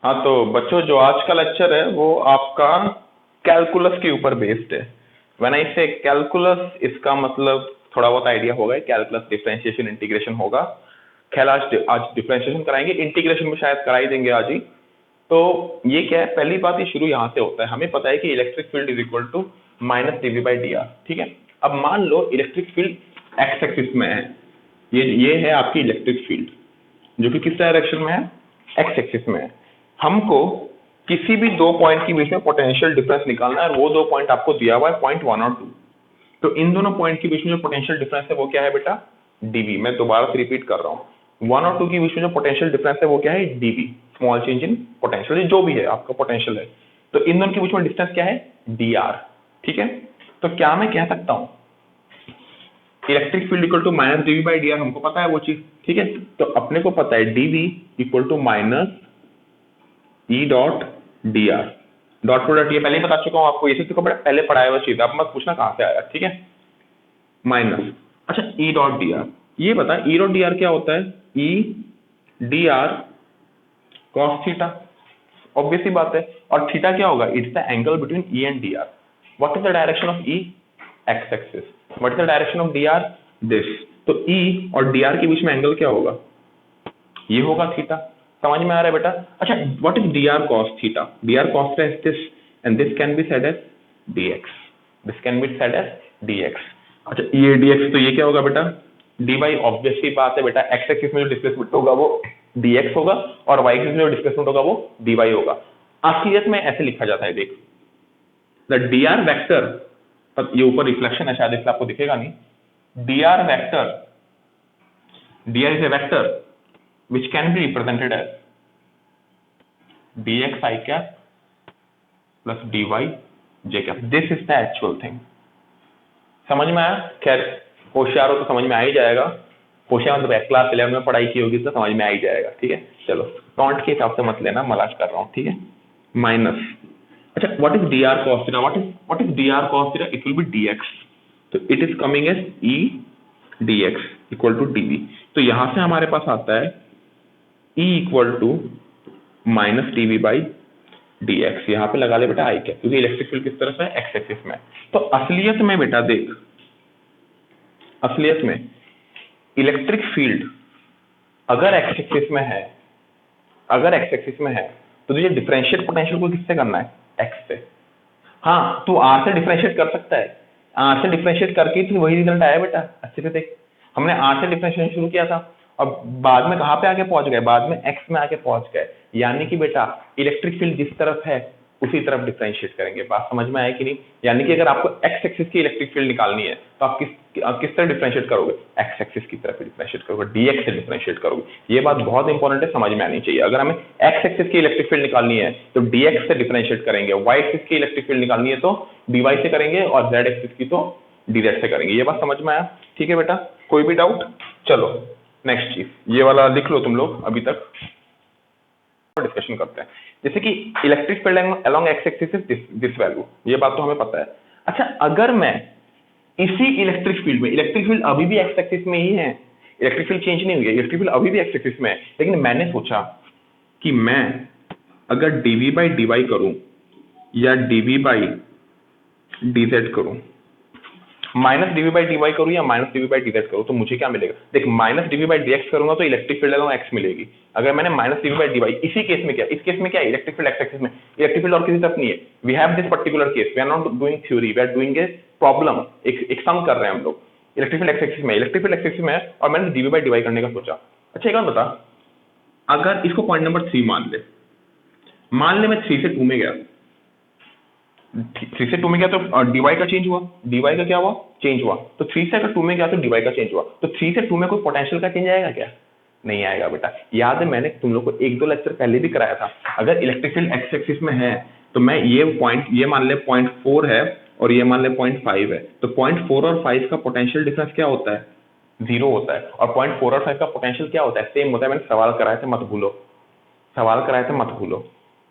हाँ तो बच्चों, जो आज का लेक्चर है वो आपका कैलकुलस के ऊपर बेस्ड है। व्हेन आई से कैलकुलस, इसका मतलब थोड़ा बहुत आइडिया होगा। कैलकुलस डिफरेंशिएशन इंटीग्रेशन होगा। खैर आज आज डिफरेंशिएशन कराएंगे, इंटीग्रेशन में शायद करा ही देंगे आज ही। तो ये क्या है, पहली बात ये शुरू यहाँ से होता है। हमें पता है कि electric field is equal to minus DV by D R. ठीक है, अब मान लो इलेक्ट्रिक फील्ड एक्स एक्सिस में है। ये है आपकी इलेक्ट्रिक फील्ड, जो कि किस डायरेक्शन में है, एक्स एक्सिस में है। हमको किसी भी दो पॉइंट के बीच में पोटेंशियल डिफरेंस निकालना है, और वो दो पॉइंट आपको दिया हुआ है पॉइंट 1 और 2। तो इन दोनों पॉइंट के बीच में जो पोटेंशियल डिफरेंस है वो क्या है बेटा, डीवी। मैं दोबारा से रिपीट कर रहा हूँ, 1 और 2 के बीच में जो पोटेंशियल डिफरेंस है वो क्या है, DV, small change in potential, जो भी है आपका पोटेंशियल है। तो इन दोनों के बीच में डिस्टेंस क्या है, डी आर। ठीक है, तो क्या मैं कह सकता हूँ electric field equal to minus DV by D R, हमको पता है वो चीज। ठीक है, तो अपने को पता है DV equal to minus E dot D R. Dot product ये पहले ही बता चुका हूं आपको, ये तो पहले पढ़ाया हुआ चीज, आप मत पूछना कहां से आया। ठीक है, माइनस, अच्छा ई डॉट डी आर, ये बता ई डॉट डी आर क्या होता है, E D R cos theta. Obvious ही बात है, और थीटा क्या होगा, it's the angle between E and D R. What is the direction of E, X axis. What is the direction of D R, this. तो E और D R के बीच में एंगल क्या होगा, ये होगा थीटा। समझ में आ रहा है बेटा। अच्छा, what is D R cos theta, D R cos theta is this, and this can be said as dx, this can be said as dx। अच्छा ये dx, तो ये क्या होगा बेटा, dy। ऑब्वियस ही बात है बेटा, x एक्सिस में जो डिस्प्लेसमेंट होगा वो dx होगा, और y एक्सिस में जो डिस्प्लेसमेंट होगा वो dy होगा। असलियत में ऐसे लिखा जाता है, देख, द डी आर वैक्टर, ये ऊपर रिफ्लेक्शन है शायद इसलिए आपको दिखेगा नहीं, D R vector, D R is a vector which can be represented as dx I cap plus dy j cap. This is the actual thing. समझ में आया। खैर होशियार हो तो समझ में आ ही जाएगा, होशियार मतलब क्लास 11 में पढ़ाई की होगी तो समझ में आ ही जाएगा। ठीक है, चलो टॉन्ट के हिसाब से मत लेना, मलाज कर रहा हूँ। ठीक है, माइनस, अच्छा what is D R cos theta, what is D R cos theta, it will be dx, तो it is coming as e dx equal to dv। तो यहां से हमारे पास आता है E equal to minus DV by D X. यहां पे लगा ले बेटा आई क्या, क्योंकि इलेक्ट्रिक फील्ड किस तरफ है, एक्स एक्सिस में। तो असलियत में बेटा देख, असलियत में इलेक्ट्रिक फील्ड अगर एक्स एक्सिस में है, अगर एक्स एक्सिस में है तो तुझे डिफरेंशिएट पोटेंशियल को किससे करना है, एक्स से। हाँ तू आर से डिफरेंशिएट कर सकता है, आर से डिफरेंशिएट करके ही वही रिजल्ट आया बेटा। अच्छे से देख, हमने आर से डिफरेंशिएशन शुरू किया था, और बाद में कहां पे आके पहुंच गए, बाद में एक्स में आके पहुंच गए। यानी कि बेटा इलेक्ट्रिक फील्ड जिस तरफ है उसी तरफ डिफरेंशिएट करेंगे। बात समझ में आया कि नहीं। यानी कि अगर आपको एक्स एक्सिस की इलेक्ट्रिक फील्ड निकालनी है तो आप किस तरह डिफरेंशिएट करोगे, एक्स एक्सिस की तरफ डिफरेंशिएट करोगे, डीएक्स से डिफरेंशिएट करोगे। ये बात बहुत इंपॉर्टेंट है, समझ में आनी चाहिए। अगर हमें एक्स एक्सिस की इलेक्ट्रिक फील्ड निकालनी है तो डीएक्स से डिफरेंशिएट करेंगे, वाई एक्सिस की इलेक्ट्रिक फील्ड निकालनी है तो डीवाई से करेंगे, और जेड एक्सिस की तो डीजेड से करेंगे। ये बात समझ में आया, ठीक है बेटा, कोई भी डाउट। चलो नेक्स्ट चीज, ये वाला लिख लो तुम लोग, अभी तक डिस्कशन करते हैं। जैसे कि electric field along X axis is this value, ये बात तो हमें पता है। अच्छा अगर मैं इसी इलेक्ट्रिक फील्ड में, इलेक्ट्रिक फील्ड अभी भी एक्स एक्सिस में ही है, इलेक्ट्रिक फील्ड चेंज नहीं हुई है, इलेक्ट्रिक फील्ड अभी भी एक्स एक्सिस में है, लेकिन मैंने सोचा कि मैं अगर डीवी बाई डीवाई करूं या डीवी बाई डीजेड करूं, माइनस डीवी बाई डीवाई करूं या माइनस डीवी बाई डीजेड करूं, तो मुझे क्या मिलेगा। देख माइनस डीवी बाई डीएक्स करूंगा तो इलेक्ट्रिक फील्ड अलोंग एक्स मिलेगी। अगर मैंने माइनस डीवी बाई डीवाई, इसी केस में क्या, इस केस में क्या है, इलेक्ट्रिक फील्ड एक्स एक्सिस में, इलेक्ट्रिक फील्ड और किसी तरफ नहीं है। We have this particular case, we are not doing theory, we are doing a problem, एक सम कर रहे हैं हम लोग। इलेक्ट्रिक फील्ड एक्स एक्सिस में, इलेक्ट्रिक फील्ड एक्स एक्सिस में है, और मैंने डीवी बाई डीवाई करने का सोचा। अच्छा एक बात बता, अगर इसको पॉइंट नंबर 3 मान ले मैं 3 से 2 में गया, 3 से 2 में गया तो डीवाई का चेंज हुआ, डीवाई का क्या हुआ, चेंज हुआ। तो 3 से अगर 2 में गया तो डीवाई का चेंज हुआ, तो 3 से 2 में कोई पोटेंशियल का चेंज आएगा क्या, नहीं आएगा बेटा। याद है मैंने तुम लोग को 1-2 लेक्चर पहले भी कराया था, अगर इलेक्ट्रिक फील्ड एक्स एक्सिस में है तो मैं ये पॉइंट, ये मान ले 0.4 है और ये मान ले 0.5 है, तो 0.4 और 5 का पोटेंशियल डिफरेंस क्या होता है, 0 होता है। और 0.4 और 5 का पोटेंशियल क्या होता है, सेम होता है। मैंने सवाल कराए थे, मत भूलो, सवाल कराए थे, मत भूलो।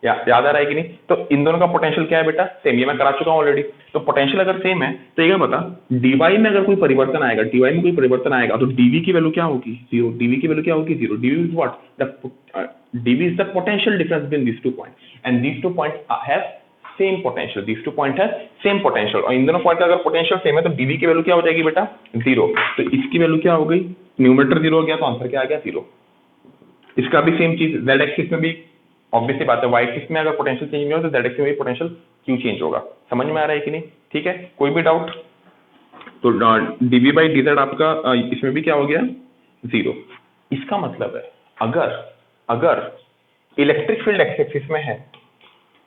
याद आ रहा है कि नहीं? तो इन दोनों का पोटेंशियल क्या है बेटा? सेम, ये मैं करा चुका हूँ ऑलरेडी। तो पोटेंशियल अगर सेम है तो ये बता, डीवाई में अगर कोई परिवर्तन आएगा, डीवाई में कोई परिवर्तन आएगा तो डीवी की वैल्यू क्या होगी? जीरो। डीवी की वैल्यू क्या होगी? Zero. DV is what? DV is the potential difference between these two points and these two points have same potential. These two point है सेम पोटेंशियल, और इन दोनों पॉइंट का अगर पोटेंशियल सेम है तो डीवी की वैल्यू क्या हो जाएगी बेटा? जीरो। तो इसकी वैल्यू क्या हो गई? न्यूमरेटर जीरो हो गया तो आंसर क्या आ गया? जीरो। इसका भी सेम चीज जेड एक्सिस में भी ऑब्वियसली बात है, वाई एक्सिस में अगर पोटेंशियल चेंज नहीं हो तो जेड एक्सिस में भी पोटेंशियल क्यों चेंज होगा? समझ में आ रहा है कि नहीं? ठीक है, कोई भी डाउट? तो डीवी बाई डीजेड आपका इसमें भी क्या हो गया? जीरो। इसका मतलब है अगर इलेक्ट्रिक फील्ड एक्स एक्सिस में है,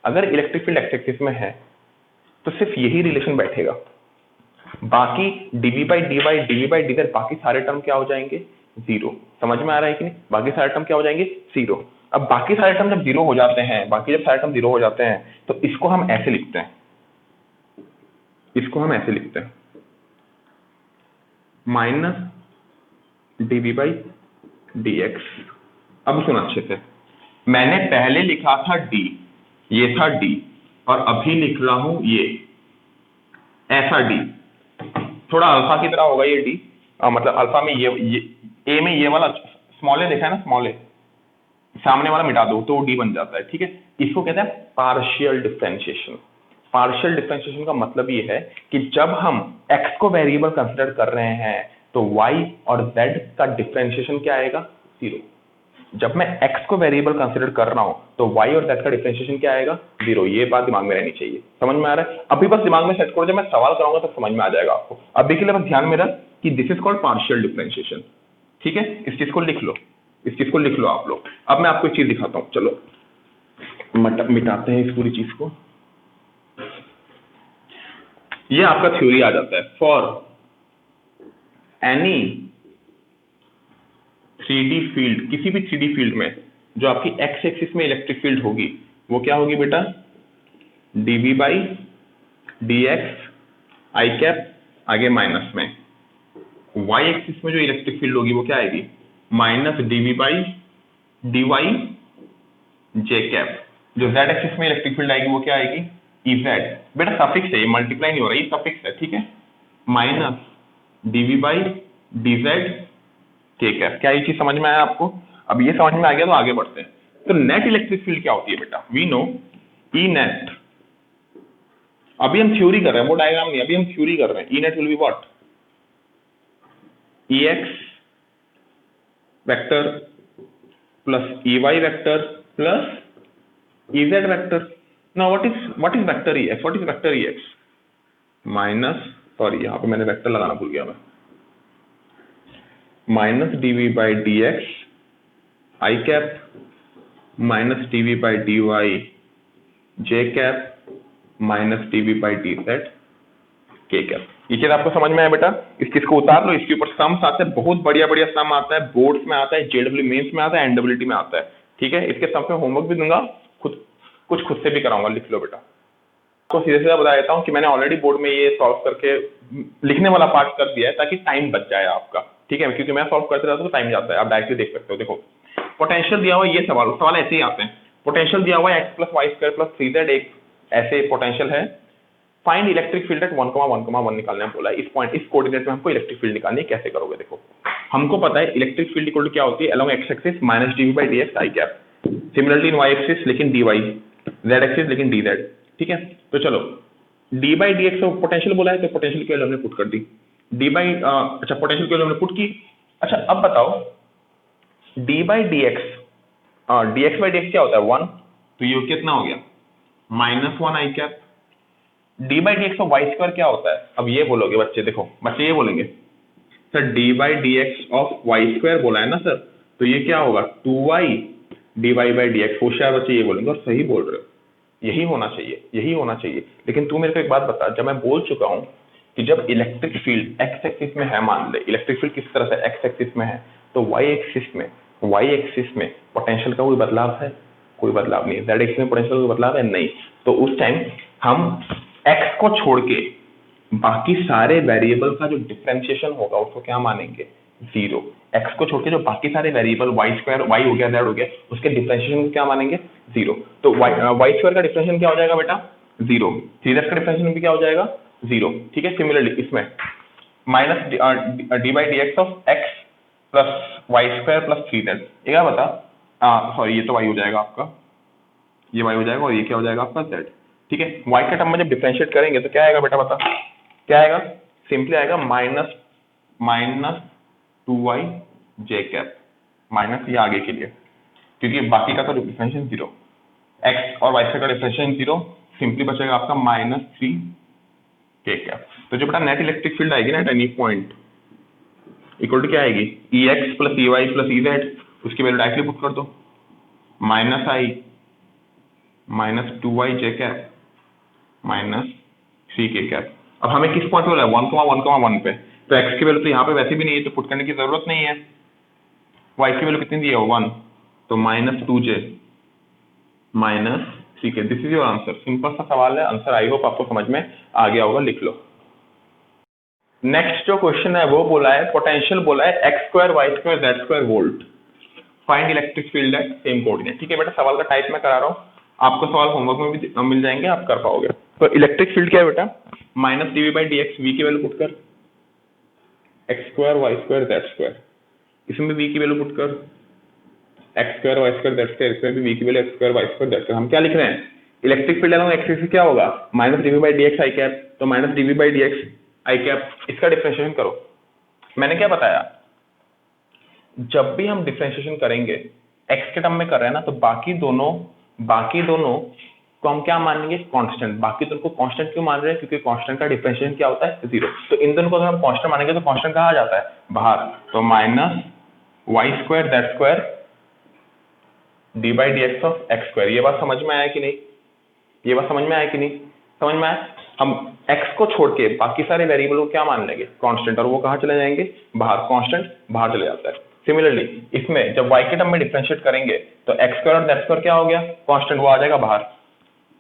अगर इलेक्ट्रिक फील्ड एक्स एक्सिस में है तो सिर्फ यही रिलेशन बैठेगा, बाकी डीवी बाई डीजेड बाकी सारे टर्म क्या हो जाएंगे? जीरो। समझ में आ रहा है कि नहीं? बाकी सारे टर्म क्या हो जाएंगे? जीरो। अब बाकी सारे टर्म जब जीरो हो जाते हैं, तो इसको हम ऐसे लिखते हैं, minus DV by D X. अब सुन अच्छे से, मैंने पहले लिखा था डी, ये था डी, और अभी लिख रहा हूं ये ऐसा डी। थोड़ा अल्फा की तरह होगा ये डी, मतलब अल्फा में ये ए में ये वाला स्मॉल ए देखा है ना, स्मॉल ए, सामने वाला मिटा दो तो डी बन जाता है। ठीक है, इसको कहते हैं पार्शियल डिफरेंशिएशन। पार्शियल डिफरेंशिएशन का मतलब ये है कि जब हम x को वेरिएबल कंसिडर कर रहे हैं तो y और z का डिफरेंशिएशन क्या आएगा? जीरो। जब मैं x को वेरिएबल कंसिडर कर रहा हूं तो y और z का डिफरेंशिएशन क्या आएगा? जीरो। ये बात दिमाग में रहनी चाहिए। समझ में आ रहा है? अभी बस दिमाग में सेट करो, जब मैं सवाल कराऊंगा तो समझ में आ जाएगा आपको। अभी के लिए बस ध्यान में रख कि this is called partial differentiation. ठीक है, इस चीज को लिख लो, आप लोग। अब मैं आपको एक चीज दिखाता हूं, चलो मिटाते हैं इस पूरी चीज को। ये आपका थ्योरी आ जाता है, फॉर एनी 3D फील्ड, किसी भी 3D फील्ड में जो आपकी एक्स एक्सिस में इलेक्ट्रिक फील्ड होगी वो क्या होगी बेटा? DV by D X I cap, आगे माइनस में। वाई एक्सिस में जो इलेक्ट्रिक फील्ड होगी वो क्या आएगी? Minus DV by D Y J cap. जो जेड एक्सिस में इलेक्ट्रिक फील्ड आएगी वो क्या आएगी? इजेड। बेटा सफिक्स है, ये मल्टीप्लाई नहीं हो रहा, ये सफिक्स है। ठीक है, माइनस डीवी बाई डीजेड के कैप। क्या ये चीज समझ में आया आपको? अब ये समझ में आ गया तो आगे बढ़ते हैं। तो नेट इलेक्ट्रिक फील्ड क्या होती है बेटा? We know E net. अभी हम थ्योरी कर रहे हैं, वो डायग्राम नहीं, अभी हम थ्योरी कर रहे हैं। E net will be what? E X vector plus E Y vector plus E Z vector. Now what is vector ex? What is vector ex? Minus, sorry यहाँ पे मैंने वेक्टर लगाना भूल गया मैं, minus DV by D X I cap minus DV by D Y J cap minus DV by D Z K cap. ये चीज आपको समझ में आया बेटा? इस चीज को उतार लो, इसके ऊपर सम्स आते हैं, बहुत बढ़िया बढ़िया सम आता है, बोर्ड्स में आता है, जेडब्ल्यू मेंस में आता है, एनडब्ल्यूटी में आता है। ठीक है, इसके सम पे होमवर्क भी दूंगा, कुछ खुद से भी कराऊंगा, लिख लो बेटा। तो सीधे सीधा बता देता हूँ कि मैंने ऑलरेडी बोर्ड में ये सॉल्व करके लिखने वाला पार्ट कर दिया है ताकि टाइम बच जाए आपका। ठीक है, क्योंकि मैं सॉल्व करते रहता हूँ तो टाइम जाता है। आप डायरेक्टली देख सकते हो। देखो पोटेंशियल दिया हुआ, ये सवाल ऐसे ही आते हैं। पोटेंशियल दिया हुआ है X plus Y square plus 3z, एक ऐसे पोटेंशियल है। फाइंड इलेक्ट्रिक फील्ड एट 1,1,1 निकालने बोला है। इस पॉइंट, इस कोऑर्डिनेट में हमको इलेक्ट्रिक फील्ड निकालनी है। कैसे करोगे? देखो हमको पता है इलेक्ट्रिक फील्ड इक्वल टू क्या होती है? Along X axis minus DV by D X I cap, similarly in Y axis लेकिन डी वाई, जेड एक्सिस लेकिन डी जेड। ठीक है, तो चलो D by D X potential बोला है तो पोटेंशियल की वैल्यू हमने पुट कर दी। डी बाई अच्छा पोटेंशियल की वैल्यू हमने पुट की। अच्छा अब बताओ D by D X, D X by D X क्या होता है? 1, तो ये कितना हो गया? -1 I cap. D by D X of Y square क्या होता है? अब ये बोलोगे बच्चे, देखो बच्चे ये बोलेंगे sir D by D X of Y square बोला है ना सर, तो ये क्या होगा? 2y D Y by D X. होशियार बच्चे ये बोलेंगे और सही बोल रहे हो, यही होना चाहिए। लेकिन तू मेरे को एक बात बता, जब मैं बोल चुका हूं कि जब इलेक्ट्रिक फील्ड एक्स एक्सिस में है, मान ले इलेक्ट्रिक फील्ड किस तरह से एक्स एक्सिस में है, तो वाई एक्सिस में पोटेंशियल का कोई बदलाव है? कोई बदलाव नहीं है। जेड एक्सिस में पोटेंशियल का कोई बदलाव है? नहीं। तो उस टाइम हम एक्स को छोड़ के बाकी सारे वेरिएबल का जो डिफरेंशिएशन होगा उसको क्या मानेंगे? 0। एक्स को छोड़ के जो बाकी सारे वेरिएबल वाई स्क्वायर, वाई हो गया, जेड हो गया, उसके डिफरेंशिएशन को क्या मानेंगे? 0। तो वाई स्क्वायर का डिफरेंशिएशन क्या हो जाएगा बेटा? 0। 3x का डिफरेंशिएशन भी क्या हो जाएगा? 0। ठीक है। सिमिलरली इसमें minus D by D X of X plus Y square plus 3z, ये क्या बता, सॉरी ये तो वाई हो जाएगा आपका, ये वाई हो जाएगा और ये क्या हो जाएगा आपका जेड। ठीक है। वाई के टर्म में जब डिफरेंशिएट करेंगे तो क्या आएगा बेटा, बता क्या आएगा? सिंपली आएगा माइनस 2y जे कैप, माइनस ये आगे के लिए, क्योंकि बाकी का तो डिफरेंशिएशन 0, एक्स और वाई का डिफरेंशिएशन 0, सिंपली बचेगा आपका -3 के कैप। तो जो बेटा नेट इलेक्ट्रिक फील्ड आएगी ना at any point equal to क्या आएगी? E X plus E Y plus E Z, उसकी वैल्यू डायरेक्टली पुट कर दो, -i -2y जे कैप -3 के कैप। अब हमें किस पॉइंट पे हो रहा है? 1,1,1 पे, तो x की वैल्यू तो यहाँ पे वैसे भी नहीं है, तो पुट करने की जरूरत नहीं है। y की वैल्यू कितनी दी है? 1, तो -2j -3k। This is your answer. Simple सा सवाल है, आंसर आई होप आपको समझ में आ गया होगा, लिख लो। नेक्स्ट जो क्वेश्चन है वो बोला है, पोटेंशियल बोला है x² y² z² volt, find electric field at same coordinate. ठीक है बेटा, सवाल का टाइप मैं करा रहा हूँ, आपको सवाल होमवर्क में भी मिल जाएंगे, आप कर पाओगे। तो इलेक्ट्रिक फील्ड क्या है बेटा? -dv/dx, v की वैल्यू पुट कर, x² y² z², इसमें v की वैल्यू पुट कर, x² y² z², इसमें भी v की वैल्यू x² y² z²। हम क्या लिख रहे हैं? इलेक्ट्रिक फील्ड अलोंग एक्सिस से क्या होगा? -dv/dx i कैप, तो -dv/dx i कैप, इसका डिफरेंशिएशन करो। मैंने क्या बताया, जब भी हम डिफरेंशिएशन करेंगे x के टर्म में कर रहे हैं ना, तो बाकी दोनों को हम क्या मानेंगे? कांस्टेंट। बाकी दोनों को कांस्टेंट क्यों मान रहे हैं? क्योंकि कांस्टेंट का डिफरेंशिएशन क्या होता है? 0। तो इन दोनों को अगर हम कांस्टेंट मानेंगे तो कांस्टेंट कहाँ आ जाता है? बाहर। तो -y² z² d/dx of x²। ये बात समझ में आया कि नहीं? ये बात समझ में आया कि नहीं? समझ में आया। हम x को छोड़ के बाकी सारे वेरिएबल को क्या मान लेंगे? कांस्टेंट, और वो कहाँ चले जाएंगे? बाहर। कांस्टेंट बाहर चले जाता है। सिमिलरली इसमें जब y के टर्म में डिफरेंशिएट करेंगे तो x² और z² क्या हो गया? कांस्टेंट, वो आ जाएगा बाहर।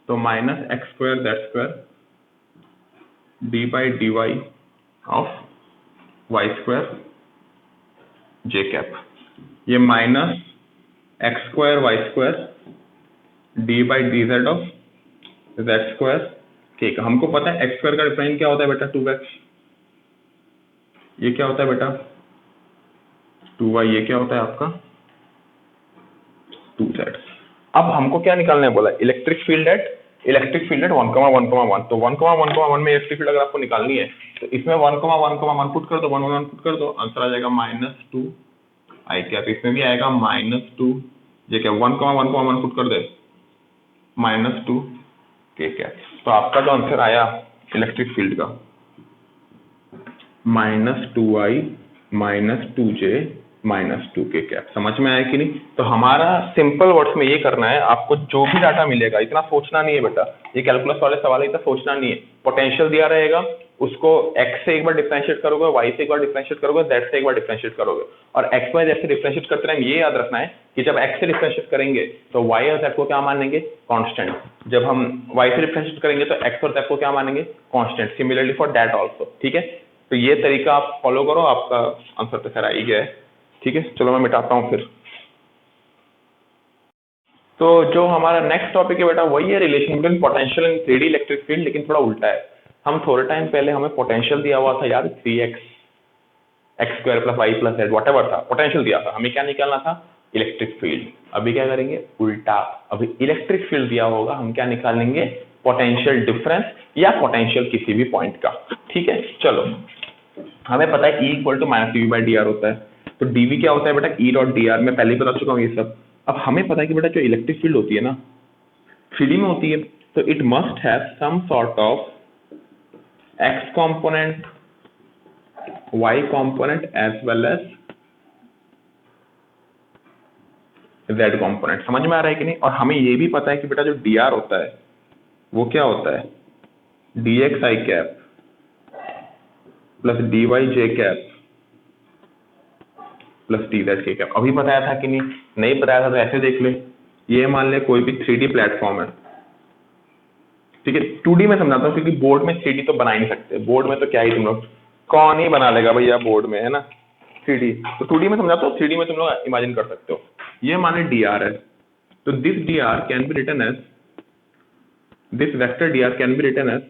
तो -x² z² d/dy of y² j cap, ये -x² y² d/dz of z² k। हमको पता है x² का डिफरेंशिएशन क्या होता है बेटा? 2x। ये क्या होता है बेटा? 2y। ये क्या होता है आपका? 2z। अब हमको क्या निकालने बोला? Electric field at 1,1,1। तो 1,1,1 में इलेक्ट्रिक फील्ड अगर आपको निकालनी है तो इसमें 1,1,1 पुट कर दो, 1,1 पुट कर दो, आंसर आ जाएगा -2 i कैप। इसमें भी आएगा -2 ये क्या, 1,1,1 पुट कर दे, -2 k कैप। तो आपका जो आंसर आया इलेक्ट्रिक फील्ड का -2i -2j -2k कैप। समझ में आया कि नहीं? तो हमारा सिंपल वर्ड्स में ये करना है, आपको जो भी डाटा मिलेगा इतना सोचना नहीं है बेटा, ये कैलकुलस वाले सवाल है, इतना सोचना नहीं है। पोटेंशियल दिया रहेगा, उसको x से एक बार डिफरेंशिएट करोगे, y से एक बार डिफरेंशिएट करोगे, z से एक बार डिफरेंशिएट करोगे, और x y z से डिफरेंशिएट करते टाइम ये याद रखना है कि जब x से डिफरेंशिएट करेंगे तो y और z को क्या मानेंगे? कांस्टेंट। जब हम y से डिफरेंशिएट करेंगे तो x और z को क्या मानेंगे? Constant. Similarly for that also. ठीक है, तो ये तरीका आप फॉलो करो, आपका आंसर तो खैर आ ही गया है। ठीक है, चलो मैं मिटाता हूँ फिर। तो जो हमारा नेक्स्ट टॉपिक है बेटा वही है relation between potential and 3D electric field, लेकिन थोड़ा उल्टा है। हम थोड़े टाइम पहले हमें पोटेंशियल दिया हुआ था याद, 3x x² + y + z whatever था, पोटेंशियल दिया था, हमें क्या निकालना था? Electric field. अभी क्या करेंगे? उल्टा। अभी इलेक्ट्रिक फील्ड दिया होगा, हम क्या निकालेंगे? पोटेंशियल डिफरेंस या पोटेंशियल किसी भी पॉइंट का। ठीक है, चलो हमें पता है E = -dv/dr होता है, तो dv क्या होता है बेटा? E.dr। मैं पहले ही बता चुका हूँ ये सब। अब हमें पता है कि बेटा जो इलेक्ट्रिक फील्ड होती है ना, 3D में होती है, तो it must have some sort of x component, y component as well as z component. समझ में आ रहा है कि नहीं? और हमें ये भी पता है कि बेटा जो dr होता है वो क्या होता है? dx i cap plus dy j cap plus dz k cap. अभी बताया था कि नहीं? नहीं बताया था तो ऐसे देख ले, ये मान ले कोई भी 3D प्लेटफॉर्म है। ठीक है, 2D में समझाता हूँ क्योंकि बोर्ड में 3D तो बना ही नहीं सकते, बोर्ड में तो क्या ही तुम लोग, कौन ही बना लेगा भैया बोर्ड में, है ना? 3D, तो 2D में समझाता हूँ, 3D में तुम लोग इमेजिन कर सकते हो। ये माने dr है, तो this dr can be written as, this vector dr can be written as,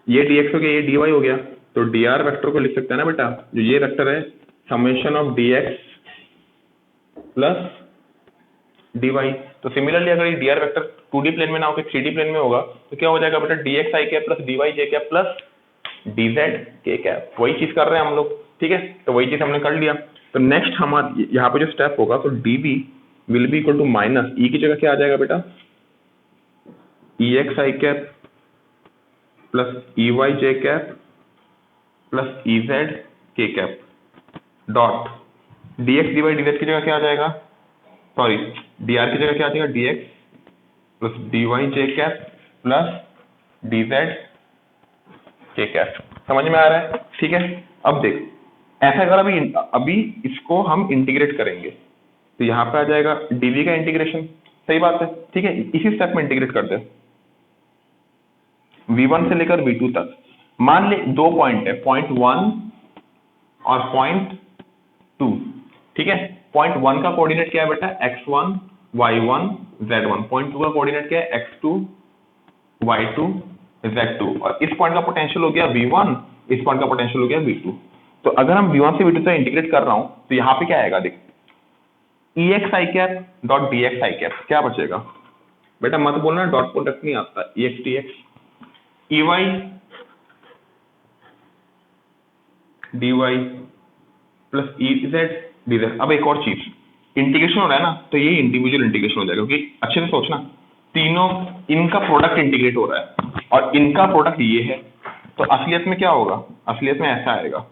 ये dx हो गया, ये dy हो गया, तो dr वेक्टर को लिख सकते हैं ना बेटा, जो ये वेक्टर है summation of dx plus dy। तो सिमिलरली अगर ये dr वेक्टर 2D प्लेन में ना होकर 3D प्लेन में होगा तो क्या हो जाएगा बेटा, dx i cap plus dy j cap plus dz k cap. वही चीज कर रहे हैं हम लोग, ठीक है, तो वही चीज हमने कर लिया। तो नेक्स्ट हमारा यहाँ पे जो स्टेप होगा, तो dv will be equal to minus E की जगह क्या आ जाएगा बेटा, ex i cap plus ey j cap plus ez k cap dot dx dy dz की जगह क्या आ जाएगा, सॉरी dr की जगह क्या आ जाएगा, dx plus dy j cap plus dz k cap. समझ में आ रहा है, ठीक है। अब देख, ऐसा अगर अभी इसको हम इंटीग्रेट करेंगे तो यहाँ पे आ जाएगा dv का इंटीग्रेशन, सही बात है, ठीक है, इसी स्टेप में इंटीग्रेट कर दे v1 से लेकर v2 तक। मान ले दो पॉइंट है, पॉइंट 1 और पॉइंट 2, ठीक है। पॉइंट 1 का कोऑर्डिनेट क्या है बेटा, x1 y1 z1, पॉइंट 2 का कोऑर्डिनेट क्या है, x2 y2 z2, और इस पॉइंट का पोटेंशियल हो गया v1, इस पॉइंट का पोटेंशियल हो गया v2। तो अगर हम v1 से v2 तक इंटीग्रेट कर रहा हूं तो यहाँ पे क्या आएगा, देख ex i cap dot dx i cap, क्या बचेगा बेटा, मत बोलना डॉट प्रोडक्ट नहीं आता, ex dx ey dy plus ez dz। अब एक और चीज, इंटीग्रेशन हो रहा है ना, तो ये इंडिविजुअल इंटीग्रेशन हो जाएगा, क्योंकि अच्छे से सोचना, तीनों इनका प्रोडक्ट इंटीग्रेट हो रहा है और इनका प्रोडक्ट ये है, तो असलियत में क्या होगा, असलियत में ऐसा आएगा,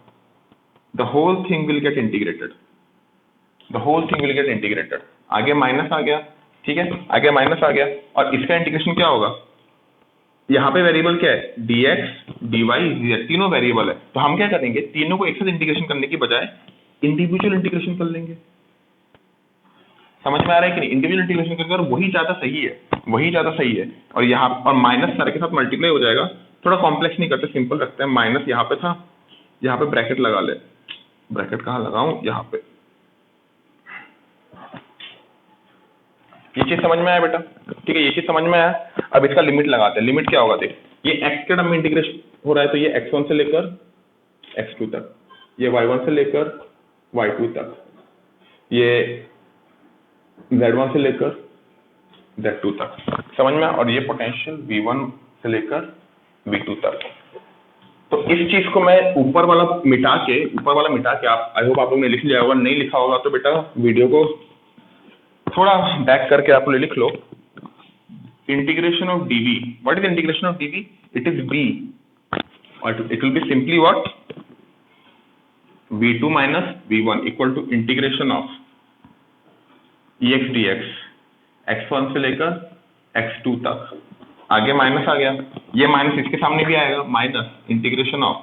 the whole thing will get integrated, the whole thing will get integrated. आगे माइनस आ गया, ठीक है, आगे माइनस आ गया, और इसका इंटीग्रेशन क्या होगा, यहाँ पे वेरिएबल क्या है, dx dy dz, तीनों वेरिएबल है, तो हम क्या करेंगे, तीनों को एक साथ इंटीग्रेशन करने की बजाय इंडिविजुअल इंटीग्रेशन कर लेंगे। समझ में आ रहा है कि नहीं, इंडिविजुअल इंटीग्रेशन करके, और वही ज्यादा सही है, वही ज्यादा सही है। और यहाँ और माइनस सारे के साथ मल्टीप्लाई हो जाएगा, थोड़ा कॉम्प्लेक्स नहीं करते, सिंपल रखते हैं। माइनस यहाँ पे था, यहाँ पे ब्रैकेट लगा ले, ब्रैकेट कहाँ लगाऊं, यहाँ पे। ये चीज समझ में आया बेटा, ठीक है, ये चीज समझ में आया। अब इसका लिमिट लगाते हैं, लिमिट क्या होगा, देख ये x के टर्म में इंटीग्रेशन हो रहा है, तो ये x1 से लेकर x2 तक, ये y1 से लेकर y2 तक, ये z1 से लेकर z2 तक, समझ में। और ये पोटेंशियल v1 से लेकर v2 तक। तो इस चीज को मैं ऊपर वाला मिटा के, आप आई होप आप लोग ने लिख लिया होगा, नहीं लिखा होगा तो बेटा वीडियो को थोड़ा बैक करके आप लोग लिख लो। Integration of dv, what is integration of dv, it is b, और it will be simply what, v2 minus v1 equal to integration of ex dx, x1 से लेकर x2 तक, आगे माइनस आ गया, ये माइनस इसके सामने भी आएगा, minus integration of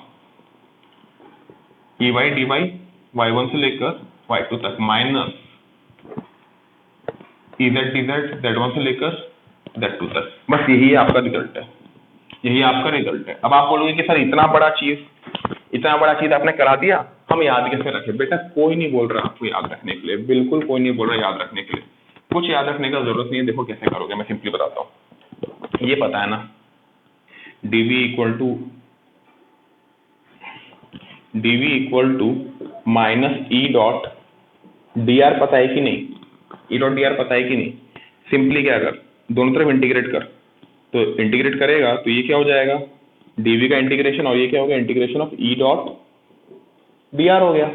ey dy y1 से लेकर y2 तक, माइनस ez dz z1 से लेकर z2 तक। बस यही आपका रिजल्ट है, यही आपका रिजल्ट है। अब आप बोलोगे कि सर इतना बड़ा चीज आपने करा दिया, हम याद कैसे रखें। बेटा कोई नहीं बोल रहा आपको याद रखने के लिए, बिल्कुल कोई नहीं बोल रहा याद रखने के लिए, कुछ याद रखने का जरूरत नहीं है। देखो कैसे करोगे, मैं सिंपली बताता हूँ। ये पता है ना, dv equal to minus E dot dr, पता है कि नहीं, ई डॉट dr पता है कि नहीं। सिंपली क्या कर, दोनों तरफ इंटीग्रेट कर, तो इंटीग्रेट करेगा तो ये क्या हो जाएगा, dv का इंटीग्रेशन, और ये क्या हो गया, integration of E dot dr हो गया।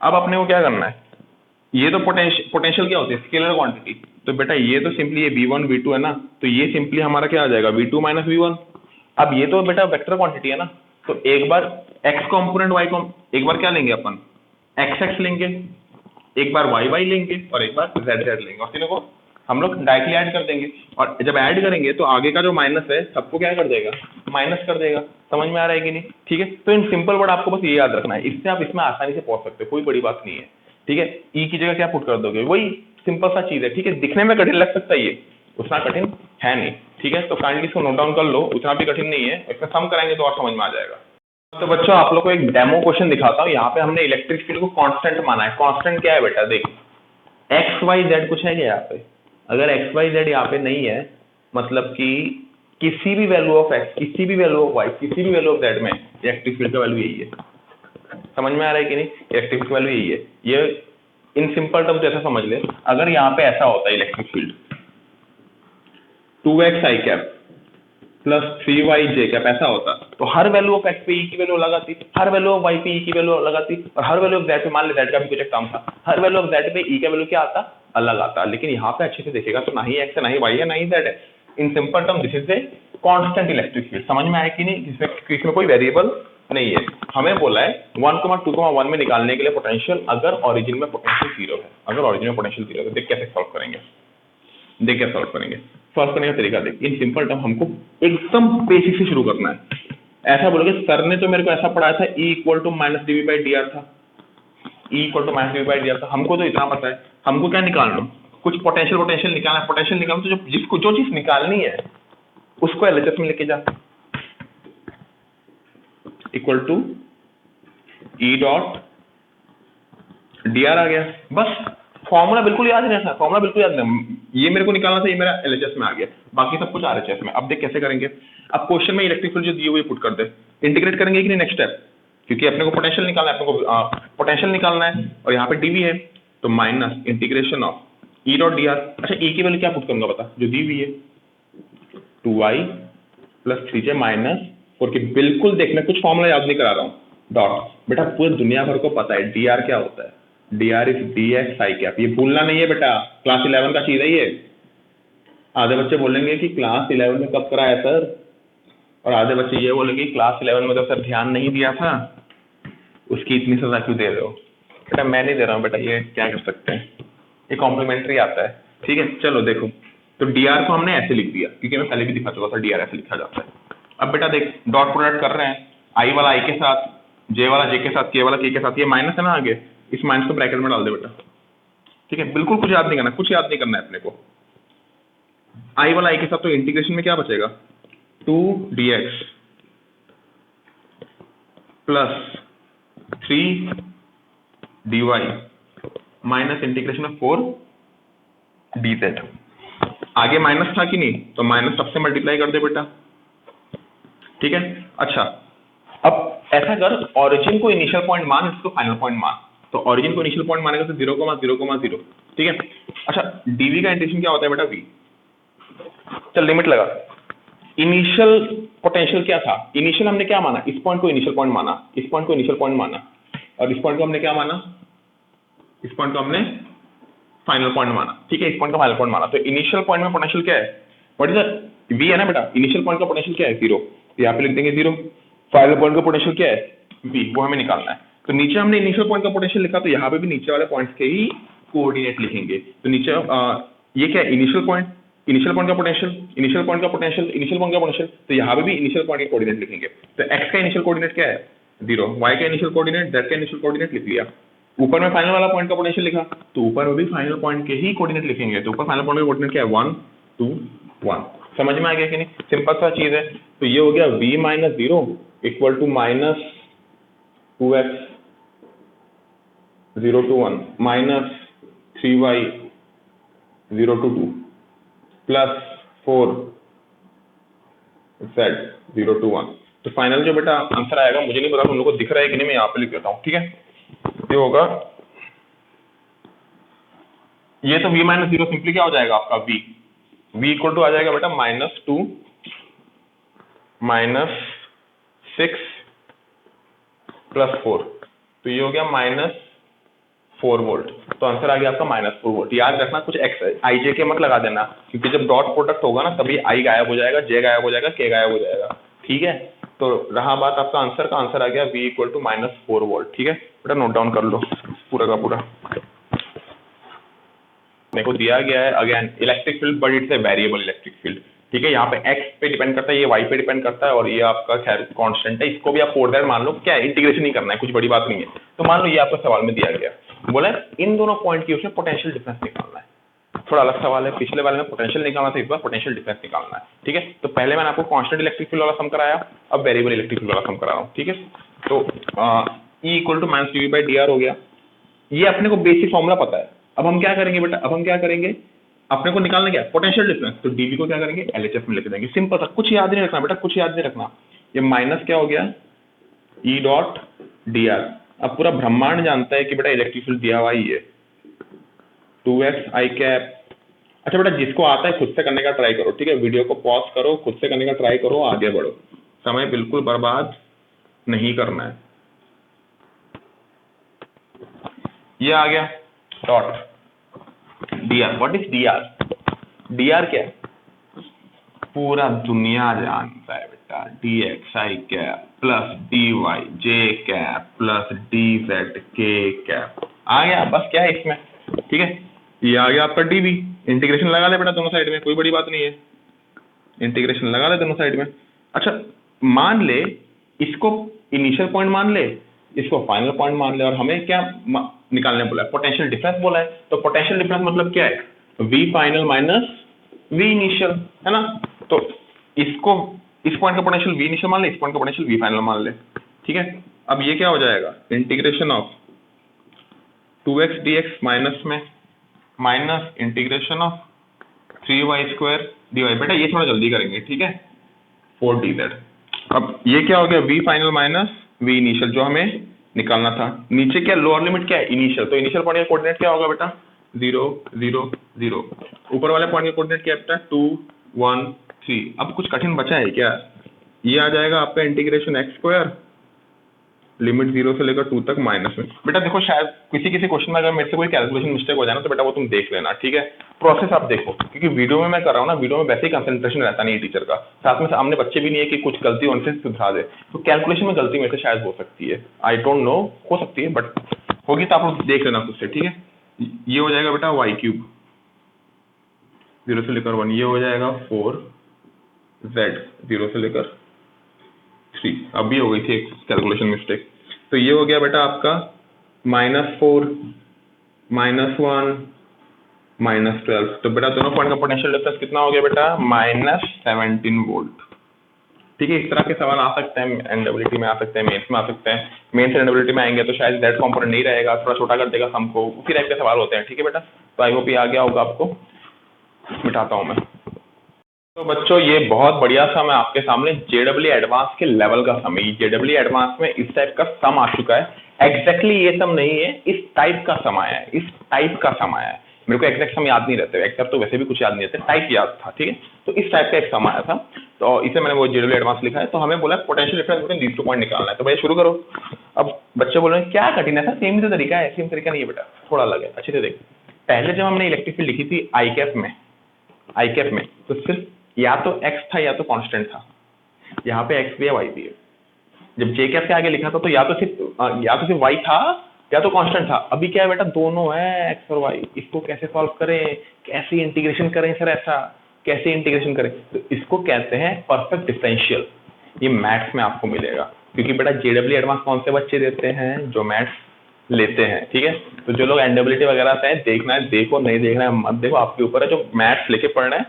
अब अपने को क्या करना है, ये तो पोटेंशियल क्या होती है, स्केलर क्वांटिटी, तो बेटा ये तो सिंपली ये v1 v2 है ना, तो ये सिंपली हमारा क्या आ जाएगा, v2 माइनस v1। अब ये तो बेटा वेक्टर क्वांटिटी है ना, तो एक बार x कॉम्पोनेंट y को एक बार क्या लेंगे अपन, x लेंगे, एक बार y लेंगे, और एक बार z लेंगे, और तीनों को हम लोग डायरेक्टली ऐड कर देंगे। और जब ऐड करेंगे तो आगे का जो माइनस है सबको क्या कर देगा, माइनस कर देगा। समझ में आ रहा है कि नहीं, ठीक है। तो इन सिंपल वर्ड आपको बस ये याद रखना है, इससे आप इसमें आसानी से पहुंच सकते हो, कोई बड़ी बात नहीं है, ठीक है। ई की जगह क्या पुट कर दोगे, वही सिंपल सा चीज है, ठीक है। दिखने में कठिन लग सकता है, ये उतना कठिन है नहीं, ठीक है। तो काइंडली इसको नोट डाउन कर लो, उतना भी कठिन नहीं है, इसमें सम कराएंगे तो और समझ में आ जाएगा। तो बच्चों आप लोग को एक डेमो क्वेश्चन दिखाता हूँ। यहाँ पे हमने इलेक्ट्रिक फील्ड को कांस्टेंट माना है। कांस्टेंट क्या है बेटा, देख एक्स वाई जेड कुछ है क्या यहाँ पे? अगर एक्स वाई जेड यहाँ पे नहीं है, मतलब कि किसी भी वैल्यू ऑफ एक्स, किसी भी वैल्यू ऑफ वाई, किसी भी वैल्यू ऑफ जेड में इलेक्ट्रिक फील्ड का वैल्यू यही है। समझ में आ रहा है कि नहीं? इलेक्ट्रिक फील्ड वैल्यू यही है। ये इन सिंपल टर्म्स ऐसा समझ ले, अगर यहाँ पे ऐसा होता है इलेक्ट्रिक फील्ड 2x आई कैप प्लस 3y जे कैप ऐसा होता, तो हर वैल्यू ऑफ एक्स पे ई की वैल्यू अलग आती, हर वैल्यू ऑफ वाई पे ई की वैल्यू अलग आती, और हर वैल्यू ऑफ जेड पे, मान ले जेड का भी कुछ एक टर्म था, हर वैल्यू ऑफ जेड पे ई का वैल्यू क्या आता, अलग आता। लेकिन यहाँ पे अच्छे से देखेगा तो ना ही एक्स है, ना ही वाई है, ना ही जेड है। In simple term this is a constant electric field. समझ में आया कि नहीं? इसमें कोई वेरिएबल नहीं है। हमें बोला है 1,2,1 में निकालने के लिए पोटेंशियल, अगर ओरिजिन में पोटेंशियल जीरो है। अगर ओरिजिन में पोटेंशियल जीरो है तो देख कैसे सॉल्व करेंगे, देख क्या सॉल्व करेंगे। सॉल्व करने का तरीका देख, इन सिंपल टर्म हमको एकदम बेसिक से शुरू करना है। ऐसा बोलोगे सर ने तो मेरे को ऐसा पढ़ाया था E equal to minus D V by D R था, E equal to minus D V by D R था। हमको तो इतना पता है, हमको क्या निकालना, कुछ पोटेंशियल निकालना है। पोटेंशियल निकालना तो जिसको जो चीज निकालनी है उसको एलएचएस में लेके जा, equal to E dot D R आ गया। बस फॉर्मूला बिल्कुल याद नहीं रखना, फॉर्मूला बिल्कुल याद नहीं, ये मेरे को निकालना था, ये मेरा एलएचएस में आ गया, बाकी सब कुछ आरएचएस में। अब देख कैसे करेंगे। अब क्वेश्चन में इलेक्ट्रिक फील्ड जो दिए हुए पुट कर दे, इंटीग्रेट करेंगे कि नहीं नेक्स्ट स्टेप, क्योंकि अपने को पोटेंशियल निकालना है, अपने को पोटेंशियल निकालना है, और यहाँ पे डीवी है, तो minus integration of E dot D are. अच्छा ई की वैल्यू क्या पुट करूंगा बता, जो दी हुई है 2y प्लस 3j माइनस 4 की। बिल्कुल देख, मैं कुछ फॉर्मूला याद नहीं करा रहा हूँ, डॉट। बेटा पूरे दुनिया भर को पता है डी आर क्या होता है, D R is D X I cap. ये भूलना नहीं है बेटा, क्लास 11 का चीज है ये। आधे बच्चे बोलेंगे कि क्लास 11 में कब कराया सर, और आधे बच्चे ये बोलेंगे क्लास 11 में तो सर ध्यान नहीं दिया था, उसकी इतनी सजा क्यों दे रहे हो? बेटा मैं नहीं दे रहा हूँ बेटा, ये क्या कर सकते हैं, ये कॉम्प्लीमेंट्री आता है। ठीक है, चलो देखो, तो डी आर को हमने ऐसे लिख दिया, क्योंकि मैं पहले भी दिखा चुका था डी आर ऐसे लिखा जाता है। अब बेटा देख, डॉट प्रोडक्ट कर रहे हैं, आई वाला आई के साथ, जे वाला जे के साथ, के वाला के साथ, ये माइनस है ना आगे, इस माइनस को ब्रैकेट में डाल दे बेटा। ठीक है, बिल्कुल कुछ याद नहीं करना, कुछ याद नहीं करना है अपने को। आई वाला आई के साथ, तो इंटीग्रेशन में क्या बचेगा, 2dx plus 3dy minus integration में 4dz। आगे माइनस था कि नहीं, तो माइनस सबसे मल्टीप्लाई कर दे बेटा। ठीक है, अच्छा अब ऐसा कर, ओरिजिन को इनिशियल पॉइंट मान, इसको फाइनल पॉइंट मान। तो ओरिजिन को इनिशियल पॉइंट मानेगा तो 0,0,0। ठीक है, अच्छा डीवी का इंटीग्रेशन क्या होता है बेटा, v। चल लिमिट लगा, इनिशियल पोटेंशियल क्या था, इनिशियल हमने क्या माना, इस पॉइंट को इनिशियल पॉइंट माना, इस पॉइंट को इनिशियल पॉइंट माना, और इस पॉइंट को हमने क्या माना, इस पॉइंट को हमने फाइनल पॉइंट माना। ठीक है, इस पॉइंट का फाइनल पॉइंट माना। तो इनिशियल पॉइंट में पोटेंशियल क्या है, व्हाट इज द v है ना बेटा, इनिशियल पॉइंट का पोटेंशियल क्या है, 0, यहाँ पे लिख देंगे 0। फाइनल पॉइंट का पोटेंशियल क्या है, v, वो हमें निकालना है। तो नीचे हमने इनिशियल पॉइंट का पोटेंशियल लिखा, तो यहाँ पे भी नीचे वाले पॉइंट्स के ही कोऑर्डिनेट लिखेंगे। तो नीचे ये क्या है, इनिशियल पॉइंट, इनिशियल पॉइंट का पोटेंशियल, इनिशियल पॉइंट का पोटेंशियल, इनिशियल पॉइंट का पोटेंशियल, तो यहाँ पे भी इनिशियल पॉइंट के कोऑर्डिनेट लिखेंगे। तो x का इनिशियल कोऑर्डिनेट क्या है, 0, y का इनिशियल कोऑर्डिनेट, z का इनिशियल कोऑर्डिनेट लिख लिया। ऊपर में फाइनल वाला पॉइंट का पोटेंशियल लिखा, तो ऊपर में भी फाइनल पॉइंट के ही कोऑर्डिनेट लिखेंगे। तो ऊपर फाइनल पॉइंट का कोऑर्डिनेट क्या है, 1, 2, 1। समझ में आ गया कि नहीं? सिंपल सा चीज है। तो ये हो गया v minus 0 equal to minus 2x 0 to 1 minus 3y 0 to 2 plus 4z 0 to 1। तो फाइनल जो बेटा आंसर आएगा, मुझे नहीं पता तुम लोगों को दिख रहा है कि नहीं, मैं यहाँ पे लिख देता हूँ। ठीक है, ये होगा, ये तो v माइनस 0 सिंपली क्या हो जाएगा आपका, v इक्वल टू आ जाएगा बेटा -2 माइनस 6 प्लस 4। तो ये हो गया -4 वोल्ट। तो आंसर आ गया आपका -4 वोल्ट। याद रखना कुछ एक्स आई जे के मत लगा देना, क्योंकि जब डॉट प्रोडक्ट होगा ना तभी आई गायब हो जाएगा, जे गायब हो जाएगा, के गायब हो जाएगा। ठीक है, तो रहा बात आपका आंसर का, आंसर आ गया v इक्वल टू -4 वोल्ट। ठीक है बेटा, नोट डाउन कर लो पूरा का पूरा। मेरे को दिया गया है again electric field, but it's a variable electric field. ठीक है, यहाँ पे x पे डिपेंड करता है, ये y पे डिपेंड करता है, और ये आपका खैर कांस्टेंट है। इसको भी आप 4 मान लो, क्या है, इंटीग्रेशन नहीं करना है, कुछ बड़ी बात नहीं है। तो मान लो ये आपका सवाल में दिया गया, बोला इन दोनों पॉइंट की उसमें पोटेंशियल डिफरेंस निकालना है। थोड़ा अलग सवाल है, पिछले वाले में पोटेंशियल निकालना था, इस बार पोटेंशियल डिफरेंस निकालना है, ठीक है। तो पहले मैंने आपको कांस्टेंट इलेक्ट्रिक फील्ड वाला सम कराया, अब वेरिएबल इलेक्ट्रिक फील्ड वाला सम करा रहा हूँ, ठीक है। तो E equal to minus D by D R हो गया, ये अपने को बेसिक फॉर्मूला पता है। अब हम क्या करेंगे बेटा, अब हम क्या करेंगे, अपने को निकालना क्या, पोटेंशियल डिफरेंस, तो डीवी को क्या करेंगे, एलएचएस में लेके जाएंगे, सिंपल सा, कुछ याद नहीं रखना बेटा, कुछ याद नहीं रखना। ये माइनस क्या हो गया, ई डॉट डी आर। अब पूरा ब्रह्मांड जानता है कि बेटा इलेक्ट्रिक फील्ड दिया हुआ ही है 2x आई कैप। अच्छा बेटा, जिसको आता है खुद से करने का ट्राई करो, ठीक है, वीडियो को पॉज करो, खुद से करने का ट्राई करो, आगे बढ़ो, समय बिल्कुल बर्बाद नहीं करना है। ये आ गया dot D R. What is D are? D R क्या है, पूरा दुनिया जानता है बेटा, D X I cap plus D Y J cap plus D Z K cap. आ गया, बस क्या है इसमें, ठीक है। ये आ गया आपका डीवी, इंटीग्रेशन लगा ले बेटा दोनों साइड में, कोई बड़ी बात नहीं है, इंटीग्रेशन लगा ले दोनों साइड में। अच्छा, मान ले इसको इनिशियल पॉइंट मान ले, इसको फाइनल पॉइंट मान ले, और हमें क्या निकालने बोला है, पोटेंशियल डिफरेंस बोला है। तो पोटेंशियल डिफरेंस मतलब क्या है, V final minus V initial, है ना। तो इसको, इस पॉइंट का पोटेंशियल वी इनिशियल मान ले, इस पॉइंट का पोटेंशियल वी फाइनल मान ले, ठीक है। अब ये क्या हो जाएगा, integration of 2x dx minus में minus integration of 3y square dy। बेटा ये थोड़ा जल्दी करेंगे, ठीक है, 4dz। अब ये क्या हो गया, v final minus v initial, जो हमें निकालना था। नीचे क्या, लोअर लिमिट क्या है, इनिशियल, तो इनिशियल पॉइंट का कोऑर्डिनेट क्या होगा बेटा, 0 0 0। ऊपर वाले पॉइंट का कोऑर्डिनेट क्या है बेटा, 2 1 3। अब कुछ कठिन बचा है क्या, ये आ जाएगा आपका इंटीग्रेशन एक्स स्क्वायर लिमिट 0 से लेकर 2 तक माइनस में। बेटा देखो, शायद किसी किसी क्वेश्चन में अगर मेरे से कोई कैलकुलेशन मिस्टेक हो जाए ना, तो बेटा वो तुम देख लेना, ठीक है। प्रोसेस आप देखो, क्योंकि वीडियो में मैं कर रहा हूँ ना, वीडियो में वैसे ही कंसंट्रेशन रहता नहीं है टीचर का, साथ में सामने बच्चे भी नहीं है कि कुछ गलती उनसे सुधार दे, तो कैलकुलेशन में गलती मेरे से शायद हो सकती है, आई डोंट नो, हो सकती है, बट होगी तो आप लोग देख लेना खुद से, ठीक है। ये हो जाएगा बेटा वाई क्यूब 0 से लेकर 1, ये हो जाएगा 4z 0 से लेकर 3। अभी हो गई थी एक कैलकुलेशन मिस्टेक। तो ये हो गया बेटा आपका -4 -1 -12। तो बेटा दोनों पॉइंट का पोटेंशियल डिफरेंस कितना हो गया बेटा, -17 वोल्ट, ठीक है। इस तरह के सवाल आ सकते हैं, एनडब्ल्यूटी में आ सकते हैं, मेंस में आ सकते हैं। मेंस से एनडब्ल्यूटी में आएंगे तो शायद दैट कंपोनेंट नहीं रहेगा, थोड़ा छोटा कर देगा सम को, उसी टाइप के सवाल होते हैं, ठीक है बेटा। तो आई होप ये आ गया होगा आपको, मिटाता हूं मैं। तो बच्चों ये बहुत बढ़िया सम है आपके सामने, जेडब्ल्यू एडवांस के लेवल का सम है। ये जेडब्ल्यू एडवांस में इस टाइप का सम आ चुका है। एग्जैक्टली ये सम नहीं है, इस टाइप का सम आया है, इस टाइप का सम आया है। मेरे को एग्जैक्ट सम याद नहीं रहते, एग्जैक्ट तो वैसे भी कुछ याद नहीं रहते, टाइप याद था, ठीक है। तो इस टाइप का एक सम आया था, तो इसे मैंने वो जेडब्ल्यू एडवांस लिखा है। तो हमें बोला potential difference between these two point निकालना है। तो भैया शुरू करो। अब बच्चे बोल रहे हैं क्या कठिन है सर, सेम ही तो तरीका है। सेम तरीका नहीं है बेटा, थोड़ा अलग है, अच्छे से देख। पहले जब हमने इलेक्ट्रिक फील्ड लिखी थी आई कैप में, तो सिर्फ या तो x था या तो कांस्टेंट था, यहाँ पे x भी है y भी है। जब j कैप से आगे लिखा था तो या तो सिर्फ y था या तो कांस्टेंट था। अभी क्या है बेटा, दोनों है x और y। इसको कैसे सॉल्व करें, कैसे इंटीग्रेशन करें सर, ऐसा कैसे इंटीग्रेशन करें, तो इसको कहते हैं परफेक्ट डिफरेंशियल। ये मैथ्स में आपको मिलेगा, क्योंकि बेटा जेडब्ल्यू एडवांस कौन से बच्चे देते हैं, जो मैथ्स लेते हैं, ठीक है। तो जो लोग एनडब्ल्यूटी वगैरह से हैं, देखना है देखो, नहीं देखना है मत देखो, आपके ऊपर है। जो मैथ्स लेके पढ़ रहे हैं,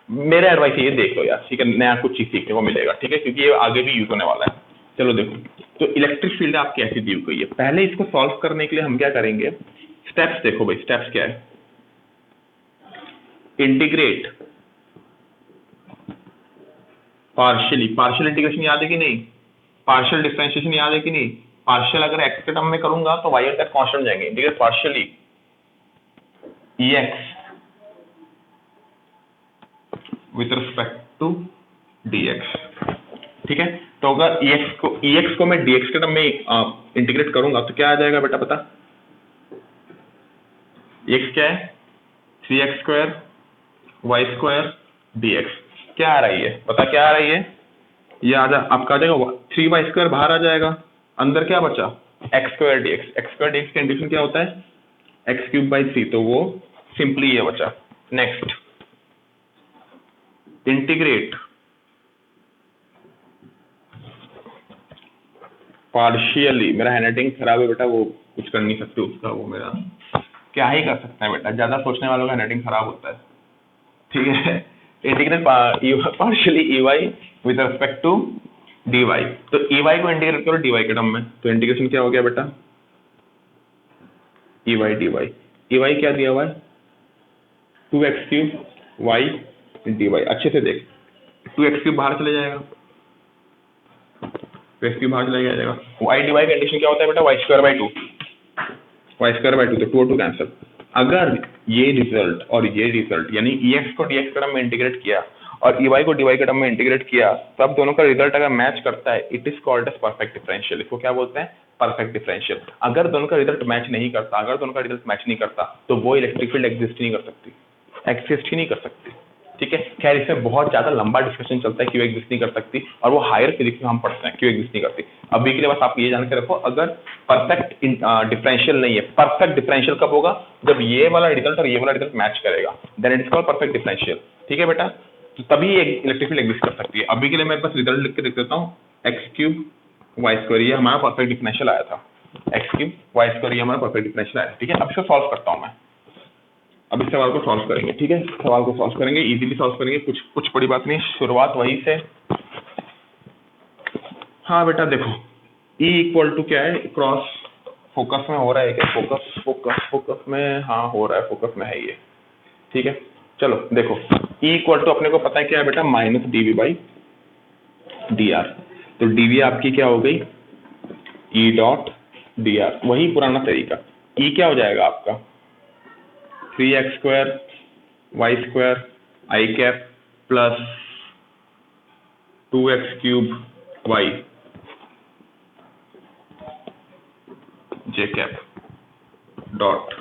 मेरा एडवाइस ये देख लो यार, ठीक है, नया कुछ चीज सीखने को मिलेगा, ठीक है, क्योंकि ये आगे भी यूज होने वाला है। चलो देखो, तो इलेक्ट्रिक फील्ड आपकी ऐसी दी हुई है। पहले इसको सॉल्व करने के लिए हम क्या करेंगे, स्टेप्स देखो भाई, स्टेप्स क्या है, इंटीग्रेट पार्शियल इंटीग्रेशन याद है कि नहीं, पार्शियल डिफरेंशिएशन याद है कि नहीं। पार्शियल अगर एक्स के टर्म में करूंगा तो वाई तक कांस्टेंट जाएंगे, integrate partially X with respect to dx, ठीक है। तो अगर ex को मैं dx के टर्म में इंटीग्रेट करूंगा तो क्या आ जाएगा बेटा, पता x क्या है, 3x square y square dx। क्या आ रही है, पता क्या आ रही है, ये आपका आ जाएगा 3y स्क्वायर, बाहर आ जाएगा, अंदर क्या बचा, x square dx। x square dx का इंटीग्रेशन क्या होता है, x क्यूब बाई 3, तो वो सिंपली ये बचा। नेक्स्ट इंटीग्रेट पार्शियली, मेरा हैंडराइटिंग खराब है बेटा, वो कुछ कर नहीं सकते उसका, वो मेरा क्या ही कर सकते हैं बेटा, ज्यादा सोचने वालों का हैंडराइटिंग खराब होता है, ठीक है। Integrate partially E Y with respect to D Y, तो ई वाई को इंटीग्रेट करो डी वाई के टर्म में, तो इंटीग्रेशन क्या हो गया बेटा, E Y D Y. E Y क्या दिया हुआ है, 2x³ वाई डी वाई। अच्छे से देख, 2x³ बाहर चले जाएगा, 2x³ बाहर चला जाएगा। वाई डी वाई कंडीशन क्या होता है बेटा, y²/2, y²/2, तो 2 और 2 कैंसिल। अगर ये रिजल्ट और ये रिजल्ट यानी ex को dx के टर्म में इंटीग्रेट किया और ey को dy के टर्म में इंटीग्रेट किया, तब दोनों का रिजल्ट अगर मैच करता है, it is called as perfect differential. इसको क्या बोलते हैं, परफेक्ट डिफरेंशियल। अगर दोनों का रिजल्ट मैच नहीं करता, अगर दोनों का रिजल्ट मैच नहीं करता, तो वो इलेक्ट्रिक फील्ड एग्जिस्ट ही नहीं कर सकती, एग्जिस्ट ही नहीं कर सकती, ठीक है। खैर इसमें बहुत ज्यादा लंबा डिस्कशन चलता है क्यों एग्जिस्ट नहीं कर सकती, और वो हायर फिजिक्स में हम पढ़ते हैं क्यों एग्जिस्ट नहीं करती। अभी के लिए बस आप ये जान के रखो, अगर परफेक्ट डिफरेंशियल नहीं है, परफेक्ट डिफरेंशियल कब होगा, जब ये वाला रिजल्ट और ये वाला रिजल्ट मैच करेगा, then it is called perfect differential, ठीक है बेटा। तो तभी इलेक्ट्रिक फील्ड एग्जिस्ट कर सकती है। अभी के लिए मैं बस रिजल्ट लिख के देख देता हूँ, x³ y², ये हमारा परफेक्ट डिफरेंशियल आया था, x³ y², ये हमारा परफेक्ट डिफरेंशियल आया, ठीक है। अब इसको सॉल्व करता हूँ मैं, अब इस सवाल को सॉल्व करेंगे, ठीक है। सवाल को सॉल्व करेंगे, इजीली सॉल्व करेंगे, कुछ बड़ी बात नहीं, शुरुआत वहीं से। हाँ बेटा देखो, E इक्वल टू क्या है, क्रॉस फोकस में हो रहा है क्या, फोकस में, हाँ हो रहा है, फोकस में है ये, ठीक है। चलो देखो, E इक्वल टू अपने को पता है क्या है बेटा, -dV/dr। तो dV आपकी क्या हो गई, E.dr, वही पुराना तरीका। E क्या हो जाएगा आपका, 3x² y² i cap plus 2x³ y j cap dot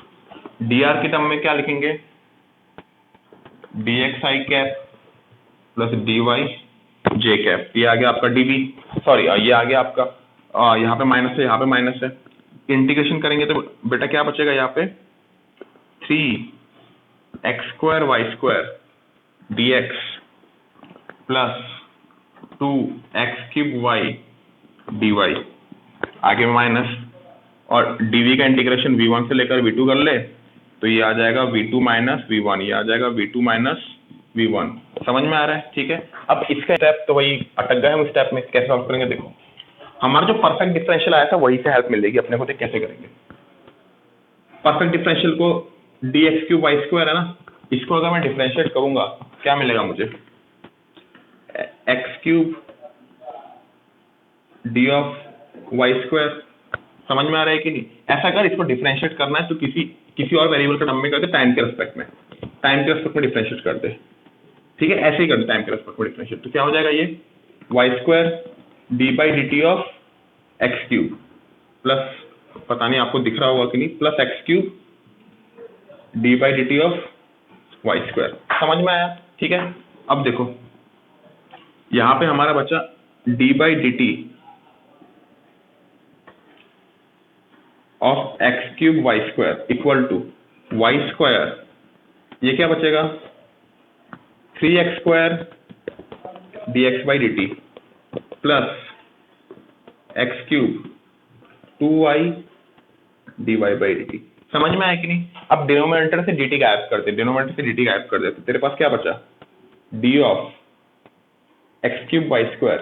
dr की टर्म में क्या लिखेंगे, dx i cap plus dy j cap. ये आ गया आपका dv, सॉरी ये आ गया आपका, यहाँ पे माइनस है, यहाँ पे माइनस है। इंटीग्रेशन करेंगे तो बेटा क्या बचेगा यहाँ पे, 3x² y² dx plus 2x³ y dy, आगे में माइनस, और dv का इंटीग्रेशन v1 से लेकर v2 कर ले, तो ये आ जाएगा v2 माइनस v1, ये आ जाएगा v2 माइनस v1। समझ में आ रहा है, ठीक है। अब इसका स्टेप तो वही अटक गए हम, स्टेप में कैसे सॉल्व करेंगे, देखो हमारा जो परफेक्ट डिफरेंशियल आया था वही से हेल्प मिलेगी अपने को, तो कैसे करेंगे। परफेक्ट डिफरेंशियल को dx³ y² है ना, इसको अगर मैं डिफरेंशिएट करूंगा क्या मिलेगा मुझे, x³ d ऑफ y²। समझ में आ रहा है कि नहीं। ऐसा अगर इसको डिफरेंशिएट करना है तो किसी और वेरिएबल का टर्म में करके टाइम के रेस्पेक्ट में, डिफरेंशिएट कर दे, ठीक है। ऐसे ही कर दे टाइम के रेस्पेक्ट में डिफरेंशिएट, तो क्या हो जाएगा ये y² d/dt of x³ plus, पता नहीं आपको दिख रहा होगा कि नहीं, plus x³ d/dt of y²। समझ में आया, ठीक है। अब देखो यहाँ पे हमारा बचा d/dt of x³ y² equal to y², ये क्या बचेगा, 3x² dx/dt plus x³ 2y dy/dt। समझ में आया कि नहीं। अब डिनोमिनेटर से dt गायब कर दे, तो तेरे पास क्या बचा, d of x³ y²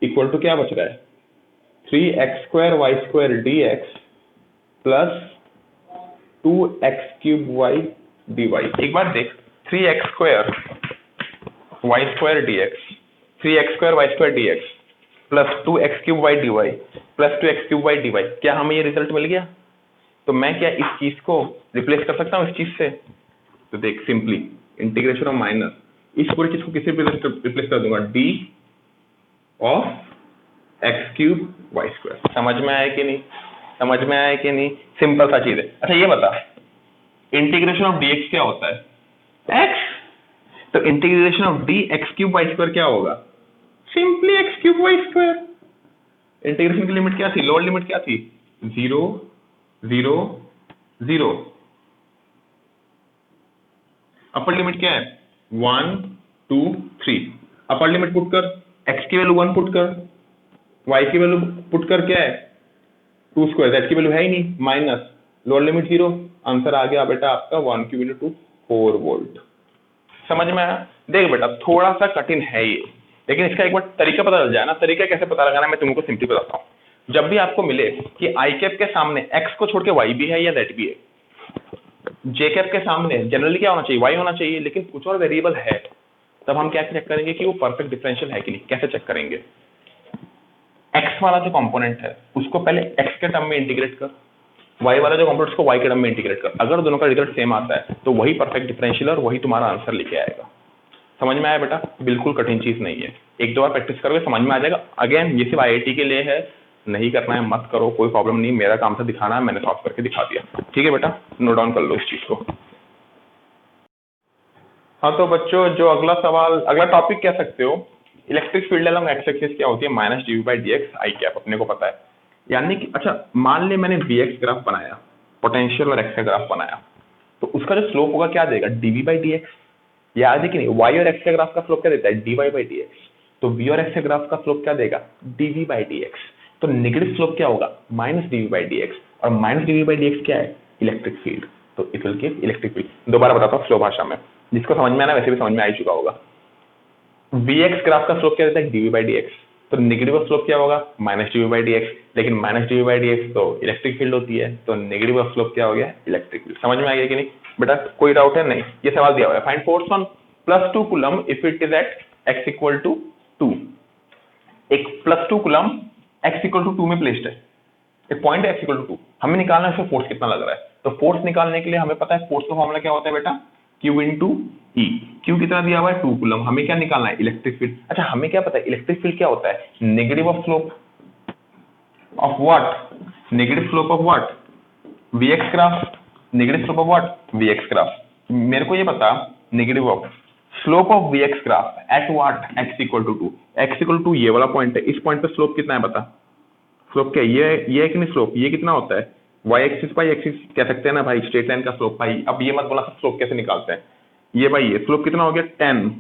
equal to क्या बच रहा है, 3x² y² dx plus 2x³ y dy। एक बार देख, 3x² y² dx, 3x² y² dx plus 2x³ y dy plus 2x³ y dy, क्या हमें ये रिजल्ट मिल गया। तो मैं क्या इस चीज को रिप्लेस कर सकता हूँ इस चीज से, तो देख सिंपली इंटीग्रेशन ऑफ माइनस, इस पूरी चीज को किसी रिप्लेस कर दूंगा, d ऑफ x³ y²। समझ में आया कि नहीं, सिंपल सा चीज है। अच्छा ये बता, इंटीग्रेशन ऑफ dx क्या होता है, x, तो इंटीग्रेशन ऑफ dx³ y² क्या होगा, सिंपली x³ y²। इंटीग्रेशन की लिमिट क्या थी, लोअर लिमिट क्या थी, 0 0 0, अपर लिमिट क्या है 1 2 3। अपर लिमिट पुट कर, x की वैल्यू 1 पुट कर, y की वैल्यू पुट कर, क्या है 2², z की वैल्यू है ही नहीं, माइनस लोअर लिमिट 0, आंसर आ गया बेटा आपका 1 क्यूब इंटू 4 वोल्ट। समझ में आया? देख बेटा थोड़ा सा कठिन है ये, लेकिन इसका एक बार तरीका पता चल जाए ना, तरीका कैसे पता लगाना मैं तुमको सिंपली बताता हूँ। जब भी आपको मिले कि आई कैप के सामने एक्स को छोड़ के वाई भी है या जेड भी है, जे कैप के सामने जनरली क्या होना चाहिए, वाई होना चाहिए, लेकिन कुछ और वेरिएबल है, तब हम क्या चेक करेंगे कि वो परफेक्ट डिफरेंशियल है कि नहीं। कैसे चेक करेंगे? एक्स वाला जो कंपोनेंट है उसको पहले एक्स के टर्म में इंटीग्रेट कर, वाई वाला जो कंपोनेंट उसको वाई के टर्म में इंटीग्रेट कर। अगर दोनों का रिजल्ट सेम आता है तो वही परफेक्ट डिफरेंशियल और वही तुम्हारा आंसर लिखे आएगा। समझ में आया बेटा? बिल्कुल कठिन चीज नहीं है, एक दो बार प्रैक्टिस करोगे समझ में आ जाएगा। अगेन ये सिर्फ आईआईटी के लिए है, नहीं करना है मत करो, कोई प्रॉब्लम नहीं, मेरा काम था दिखाना है, मैंने सॉल्व करके दिखा दिया। ठीक है बेटा, नोट डाउन कर लो इस चीज को। हाँ तो बच्चों जो अगला सवाल, अगला टॉपिक कह सकते हो, electric field along X axis क्या होती है, minus D by D X I cap, अपने को पता है। यानी कि अच्छा मान ले मैंने वी एक्स ग्राफ बनाया, पोटेंशियल और एक्स का ग्राफ बनाया, तो उसका जो स्लोप होगा क्या देगा, डीवी बाई डी एक्स। याद है कि नहीं, वाई और एक्स के ग्राफ का स्लोप क्या देता है, D Y by D X. तो वी और एक्स के ग्राफ का स्लोप क्या देगा, डीवी बाई डी एक्स। तो नेगेटिव स्लोप क्या होगा, minus DV by D X, और minus DV by D X क्या है, इलेक्ट्रिक फील्ड। तो it will give electric field. दोबारा बताता हूँ स्लो भाषा में, जिसको समझ में आना वैसे भी समझ में आ ही चुका होगा। वी एक्स ग्राफ का स्लोप क्या देता है, डीवी बाई डी एक्स। तो नेगेटिव स्लोप क्या होगा, minus DV by D X. लेकिन minus DV by D X तो इलेक्ट्रिक फील्ड होती है, तो नेगेटिव स्लोप क्या हो गया, इलेक्ट्रिक फील्ड। समझ में आ गया कि नहीं बेटा? कोई डाउट है? नहीं। ये सवाल दिया हुआ है, find force on +2 coulomb if it is at x equal to 2। एक +2 कूलम x इक्वल टू 2 में प्लेस्ड है, एक पॉइंट है x इक्वल टू 2, हमें निकालना है उसमें फोर्स कितना लग रहा है। तो फोर्स निकालने के लिए हमें पता है फोर्स का फॉर्मूला क्या होता है बेटा, Q इंटू ई। क्यू कितना दिया हुआ है, 2 कूलम। हमें क्या निकालना है, इलेक्ट्रिक फील्ड। अच्छा हमें क्या पता है इलेक्ट्रिक फील्ड क्या होता है, negative of slope of what, negative slope of what, VX graph, negative slope of what, VX graph. मेरे को ये पता negative of slope of VX graph at what, X equal to 2। एक्स इक्वल टू ये वाला पॉइंट है, इस पॉइंट पे स्लोप कितना है बता, स्लोप क्या है, ये है कि नहीं स्लोप, ये कितना होता है, वाई एक्सिस बाई एक्सिस कह सकते हैं ना भाई, स्ट्रेट लाइन का स्लोप भाई। अब ये मत बोला स्लोप कैसे निकालते हैं, ये भाई ये स्लोप कितना हो गया 10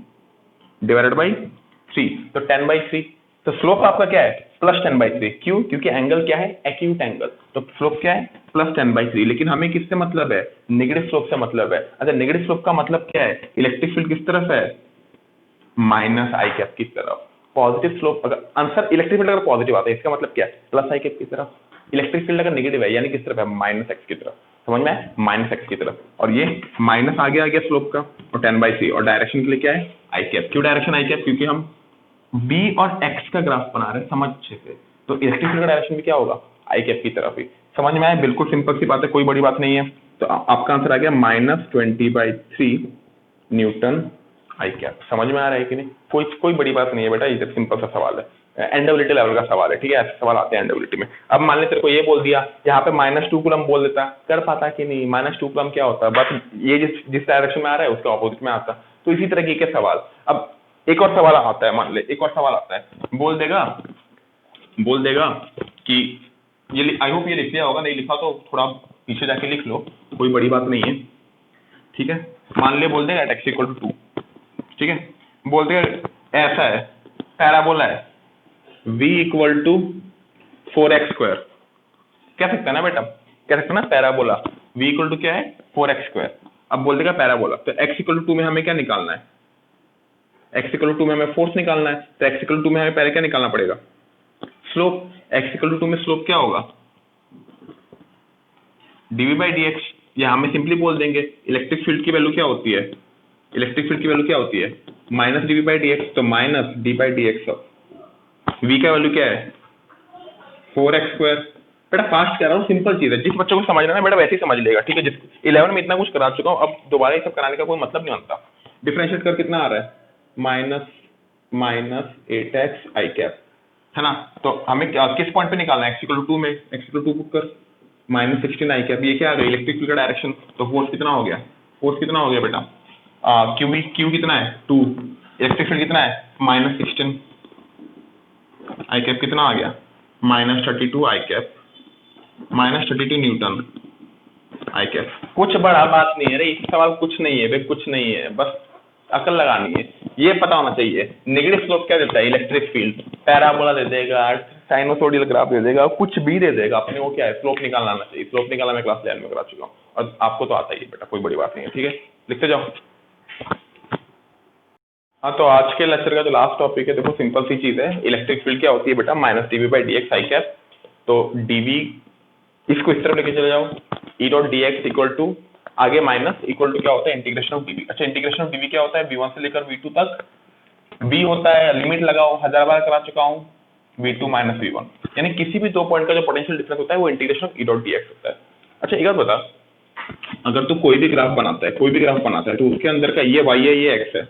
डिवाइडेड बाई 3, तो 10/3। तो स्लोप आपका क्या है, +10/3। क्यों, क्योंकि एंगल क्या है, एक्यूट एंगल, तो स्लोप क्या है +10/3। लेकिन हमें किससे मतलब है, नेगेटिव स्लोप से मतलब है। अच्छा नेगेटिव स्लोप का मतलब क्या है, इलेक्ट्रिक फील्ड किस तरफ है, माइनस आई कैप की तरफ। पॉजिटिव स्लोप, अगर आंसर इलेक्ट्रिक फील्ड अगर पॉजिटिव आता है इसका मतलब क्या है, प्लस आई कैप की तरफ। इलेक्ट्रिक फील्ड अगर नेगेटिव है यानी किस तरफ है, माइनस एक्स की तरफ। समझ में आया, माइनस एक्स की तरफ। और ये माइनस आ गया स्लोप का, और 10/3, और डायरेक्शन के लिए क्या है, आई कैप। क्यों डायरेक्शन आई कैप, क्योंकि हम बी और एक्स का ग्राफ बना रहे हैं, समझ अच्छे से। तो इलेक्ट्रिक फील्ड का डायरेक्शन भी क्या होगा, आई कैप की तरफ ही। समझ में आया, बिल्कुल सिंपल सी बात है, कोई बड़ी बात नहीं है। तो आपका आंसर आ गया -20/3 न्यूटन आई कैप। समझ में आ रहा है कि नहीं, कोई बड़ी बात नहीं है बेटा, ये सिंपल सा सवाल है, एनडब्ल्यूटी लेवल का सवाल है। ठीक है, ऐसे सवाल आते हैं एनडब्ल्यूटी में। अब मान ले तेरे को ये बोल दिया, यहाँ पे -2 कूलम बोल देता, कर पाता कि नहीं, -2 कूलम क्या होता है, बस ये जिस डायरेक्शन में आ रहा है उसके ऑपोजिट में आता। तो इसी तरह के सवाल। अब एक और सवाल आता है, मान ले एक और सवाल आता है, बोल देगा कि ये, आई होप ये लिख लिया होगा, नहीं लिखा तो थोड़ा पीछे जाके लिख लो, कोई बड़ी बात नहीं है। ठीक है, मान ले बोल देगा x इक्वल टू 2। ठीक है, बोल देगा ऐसा है, पैराबोला है, v इक्वल टू 4x²। कह सकते हैं ना बेटा, कह सकते हैं ना पैराबोला, v इक्वल टू क्या है, 4x²। अब बोल देगा पैराबोला, तो x इक्वल टू 2 में हमें क्या निकालना है, x इक्वल टू 2 में हमें फोर्स निकालना है। तो x इक्वल टू 2 में हमें पहले क्या निकालना पड़ेगा, स्लोप। x इक्वल टू 2 में स्लोप क्या होगा, dv बाई डी एक्स। या हमें सिंपली बोल देंगे इलेक्ट्रिक फील्ड की वैल्यू क्या होती है, इलेक्ट्रिक फील्ड की वैल्यू क्या होती है, minus DV by D X. तो minus D by D X, V का वैल्यू क्या है 4x²। बेटा फास्ट कह रहा हूँ, सिंपल चीज है, जिस बच्चों को समझना है बेटा वैसे ही समझ लेगा। ठीक है, जिस 11 में इतना कुछ करा चुका हूँ, अब दोबारा ये सब कराने का कोई मतलब नहीं बनता। डिफरेंशिएट कर कितना आ रहा है, -8x आई कैप, है ना। तो हमें किस पॉइंट पे निकालना है, x इक्वल टू 2 में, x इक्वल टू 2 कर -16 आई कैप। ये क्या आ गया, इलेक्ट्रिक फील्ड का डायरेक्शन। तो फोर्स कितना हो गया, बेटा, क्यू कितना है 2, इलेक्ट्रिक फील्ड कितना है -16 आई कैप, कितना आ गया -32 आई कैप, -32 न्यूटन आई कैप। कुछ बड़ा बात नहीं है रे, इस सवाल कुछ नहीं है बे, कुछ नहीं है, बस अकल लगानी है। ये पता होना चाहिए। नेगेटिव स्लोप क्या देता है? Electric field. पैराबोला दे देगा, साइनोसोडियल ग्राफ दे देगा, कुछ भी दे देगा, अपने को क्या है, स्लोप निकालना आना चाहिए। स्लोप निकालना मैं क्लास 11 में करा चुका हूँ और आपको तो आता ही है बेटा, कोई बड़ी बात नहीं है। ठीक है, लिखते जाओ। हाँ, तो आज के लेक्चर का जो लास्ट टॉपिक है, देखो सिंपल सी चीज है। इलेक्ट्रिक फील्ड क्या होती है बेटा? Minus DV by D X I cap. तो डीवी इसको इस तरफ लेके चले जाओ, E dot D X equal to, आगे माइनस, इक्वल टू क्या होता है? Integration of DV. अच्छा, इंटीग्रेशन ऑफ डीवी क्या होता है? V1 से लेकर V2 तक। V होता है, लिमिट लगाओ, 1000 बार करा चुका हूँ, V2 माइनस V1, यानी किसी भी दो पॉइंट का जो पोटेंशियल डिफरेंस होता है वो integration of E dot D x होता है। अच्छा, एक बात बता, अगर तू कोई भी ग्राफ बनाता है, तो उसके अंदर का ये y है, ये x है,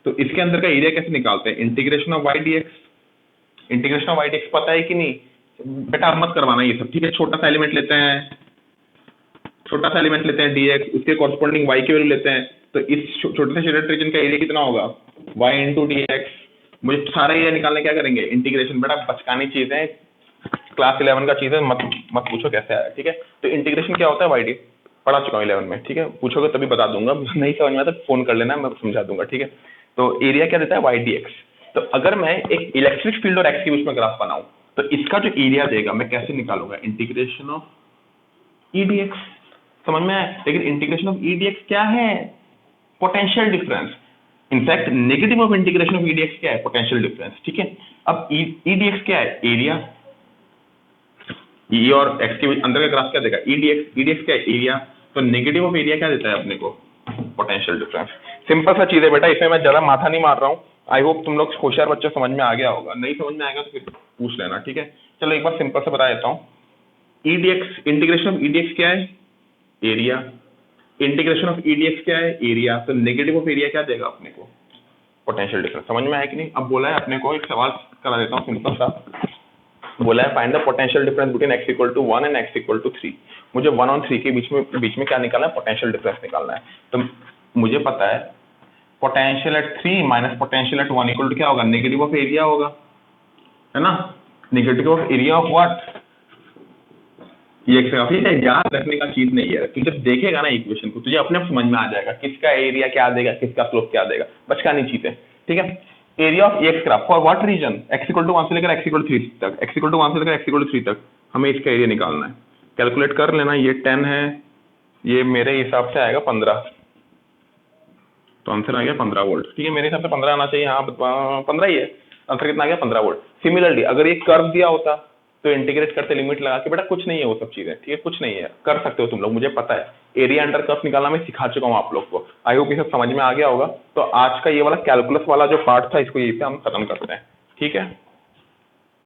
तो इसके अंदर का एरिया कैसे निकालते हैं? Integration of Y D X. Integration of Y D X पता है कि नहीं? बेटा अब मत करवाना ये सब, ठीक है। छोटा सा एलिमेंट लेते हैं, dx, उसके कॉरस्पॉन्डिंग y की वैल्यू लेते हैं, तो इस छोटे से शेडेड रीजन का एरिया कितना होगा? y into D x. मुझे सारा एरिया निकालने क्या करेंगे? इंटीग्रेशन। बेटा बचकानी चीज है, क्लास 11 का चीज है, मत पूछो कैसे आया, ठीक है। तो इंटीग्रेशन क्या होता है? वाई डी पढ़ा चुका हूँ 11 में, ठीक है। पूछोगे तभी बता दूंगा, नहीं समझ में आता तो फोन कर लेना, मैं समझा दूंगा, ठीक है। तो एरिया क्या देता है? Y D X. तो अगर मैं एक इलेक्ट्रिक फील्ड और एक्स के बीच में ग्राफ बनाऊं, तो इसका जो एरिया देगा मैं कैसे निकालूंगा? Integration of E D x. समझ में आया? लेकिन integration of E D X क्या है? Potential difference. In fact negative of integration of E D X क्या है? पोटेंशियल डिफरेंस, ठीक है। अब ई डी एक्स क्या है? एरिया। ई और एक्स के अंदर का ग्राफ क्या देगा? ई डी एक्स क्या है? एरिया। तो नेगेटिव ऑफ एरिया क्या देता है अपने को? Potential difference. सिंपल सा चीज है बेटा, इसमें मैं ज्यादा माथा नहीं मार रहा हूँ। आई होप तुम लोग होशियार बच्चे समझ में आ गया होगा, नहीं समझ में आएगा तो फिर पूछ लेना, ठीक है। चलो एक बार सिंपल से बता देता हूँ। E D X, integration of E D X क्या है? Area. Integration of E D X क्या है? एरिया। तो नेगेटिव ऑफ एरिया क्या देगा अपने को? Potential difference. समझ में आया कि नहीं? अब बोला है अपने को, एक सवाल करा देता हूँ सिंपल सा। बोला है find the potential difference between x equal to 1 and x equal to 3। मुझे 1 और 3 के बीच में क्या निकालना है? पोटेंशियल डिफरेंस निकालना है। तो मुझे पता है potential at 3 minus potential at 1 equal to क्या होगा? नेगेटिव ऑफ एरिया होगा, है ना। Negative of area of what? ये काफी याद रखने का चीज नहीं है, तू जब देखेगा ना इक्वेशन को तुझे अपने समझ में आ जाएगा किसका एरिया क्या देगा, किसका स्लोप क्या देगा। बचकानी चीज है, ठीक है। Area of X graph for what region? x equal to 1 से लेकर x इक्वल टू 3 तक, x इक्वल टू 1 से लेकर x इक्वल टू 3 तक हमें इसका एरिया निकालना है। कैलकुलेट कर लेना, ये 10 है, ये मेरे हिसाब से आएगा 15, तो आंसर आ गया 15 वोल्ट, ठीक है। मेरे हिसाब से 15 आना चाहिए, हाँ 15 ही है आंसर। कितना आ गया? 15 वोल्ट। सिमिलरली अगर ये कर्व दिया होता तो इंटीग्रेट करते लिमिट लगा के, बेटा कुछ नहीं है वो सब चीजें, ठीक है, कुछ नहीं है, कर सकते हो तुम लोग, मुझे पता है। एरिया अंडर कर्व निकालना मैं सिखा चुका हूँ आप लोग को। आई होप ये सब समझ में आ गया होगा। तो आज का ये वाला कैलकुलस वाला जो पार्ट था, इसको यहीं पे हम खत्म करते हैं, ठीक है।